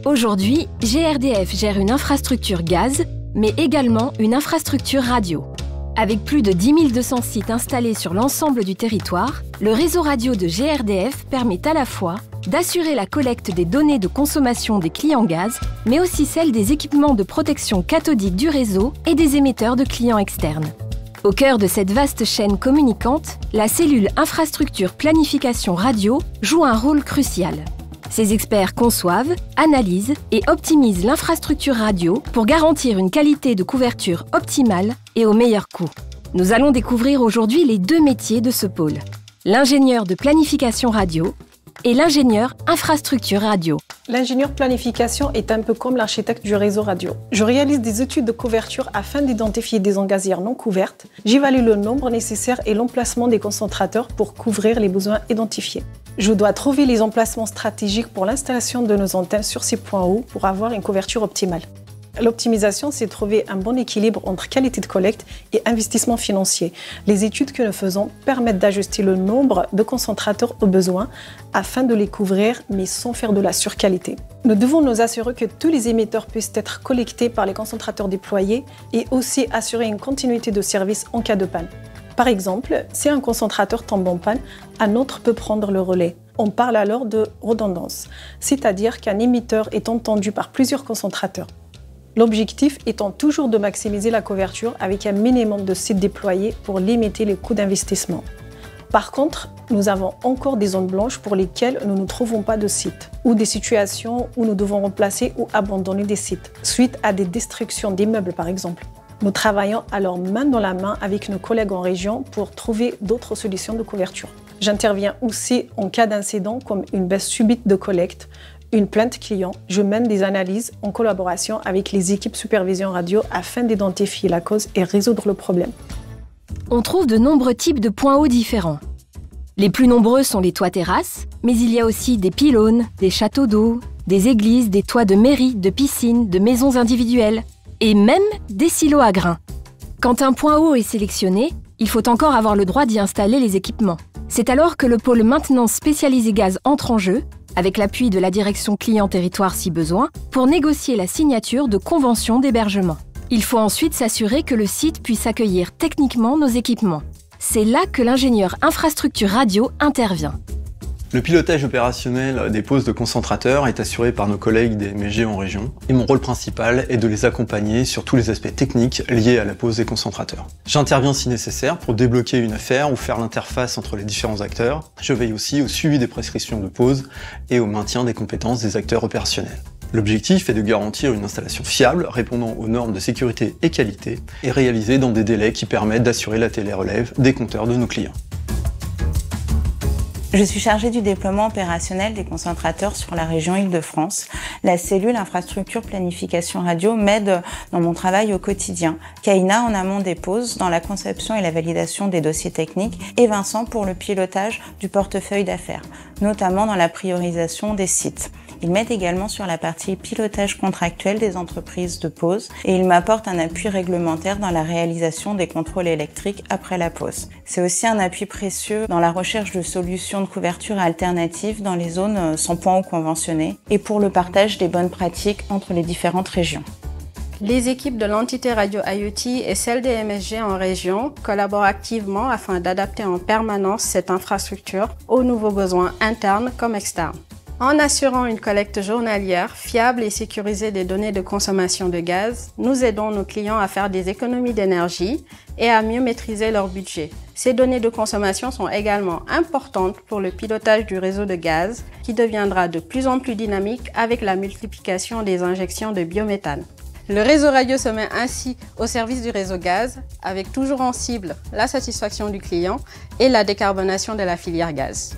Aujourd'hui, GRDF gère une infrastructure gaz, mais également une infrastructure radio. Avec plus de 10 200 sites installés sur l'ensemble du territoire, le réseau radio de GRDF permet à la fois d'assurer la collecte des données de consommation des clients gaz, mais aussi celle des équipements de protection cathodique du réseau et des émetteurs de clients externes. Au cœur de cette vaste chaîne communicante, la cellule infrastructure planification radio joue un rôle crucial. Ces experts conçoivent, analysent et optimisent l'infrastructure radio pour garantir une qualité de couverture optimale et au meilleur coût. Nous allons découvrir aujourd'hui les deux métiers de ce pôle, l'ingénieur de planification radio et l'ingénieur infrastructure radio. L'ingénieur planification est un peu comme l'architecte du réseau radio. Je réalise des études de couverture afin d'identifier des zones gazières non couvertes. J'évalue le nombre nécessaire et l'emplacement des concentrateurs pour couvrir les besoins identifiés. Je dois trouver les emplacements stratégiques pour l'installation de nos antennes sur ces points hauts pour avoir une couverture optimale. L'optimisation, c'est trouver un bon équilibre entre qualité de collecte et investissement financier. Les études que nous faisons permettent d'ajuster le nombre de concentrateurs aux besoins afin de les couvrir, mais sans faire de la surqualité. Nous devons nous assurer que tous les émetteurs puissent être collectés par les concentrateurs déployés et aussi assurer une continuité de service en cas de panne. Par exemple, si un concentrateur tombe en panne, un autre peut prendre le relais. On parle alors de redondance, c'est-à-dire qu'un émetteur est entendu par plusieurs concentrateurs. L'objectif étant toujours de maximiser la couverture avec un minimum de sites déployés pour limiter les coûts d'investissement. Par contre, nous avons encore des zones blanches pour lesquelles nous ne trouvons pas de sites, ou des situations où nous devons remplacer ou abandonner des sites, suite à des destructions d'immeubles par exemple. Nous travaillons alors main dans la main avec nos collègues en région pour trouver d'autres solutions de couverture. J'interviens aussi en cas d'incident comme une baisse subite de collecte, une plainte client. Je mène des analyses en collaboration avec les équipes supervision radio afin d'identifier la cause et résoudre le problème. On trouve de nombreux types de points hauts différents. Les plus nombreux sont les toits terrasses, mais il y a aussi des pylônes, des châteaux d'eau, des églises, des toits de mairies, de piscines, de maisons individuelles et même des silos à grains. Quand un point haut est sélectionné, il faut encore avoir le droit d'y installer les équipements. C'est alors que le pôle maintenance spécialisé gaz entre en jeu, avec l'appui de la direction client-territoire si besoin, pour négocier la signature de conventions d'hébergement. Il faut ensuite s'assurer que le site puisse accueillir techniquement nos équipements. C'est là que l'ingénieur infrastructure radio intervient. Le pilotage opérationnel des poses de concentrateurs est assuré par nos collègues des MSG en région, et mon rôle principal est de les accompagner sur tous les aspects techniques liés à la pose des concentrateurs. J'interviens si nécessaire pour débloquer une affaire ou faire l'interface entre les différents acteurs. Je veille aussi au suivi des prescriptions de pose et au maintien des compétences des acteurs opérationnels. L'objectif est de garantir une installation fiable, répondant aux normes de sécurité et qualité, et réalisée dans des délais qui permettent d'assurer la télérelève des compteurs de nos clients. Je suis chargée du déploiement opérationnel des concentrateurs sur la région Île-de-France. La cellule infrastructure planification radio m'aide dans mon travail au quotidien. Kaina en amont des poses, dans la conception et la validation des dossiers techniques, et Vincent pour le pilotage du portefeuille d'affaires, notamment dans la priorisation des sites. Il m'aide également sur la partie pilotage contractuel des entreprises de pose et il m'apporte un appui réglementaire dans la réalisation des contrôles électriques après la pose. C'est aussi un appui précieux dans la recherche de solutions de couverture alternatives dans les zones sans point haut conventionnés et pour le partage des bonnes pratiques entre les différentes régions. Les équipes de l'entité radio IoT et celles des MSG en région collaborent activement afin d'adapter en permanence cette infrastructure aux nouveaux besoins internes comme externes. En assurant une collecte journalière fiable et sécurisée des données de consommation de gaz, nous aidons nos clients à faire des économies d'énergie et à mieux maîtriser leur budget. Ces données de consommation sont également importantes pour le pilotage du réseau de gaz qui deviendra de plus en plus dynamique avec la multiplication des injections de biométhane. Le réseau radio se met ainsi au service du réseau gaz avec toujours en cible la satisfaction du client et la décarbonation de la filière gaz.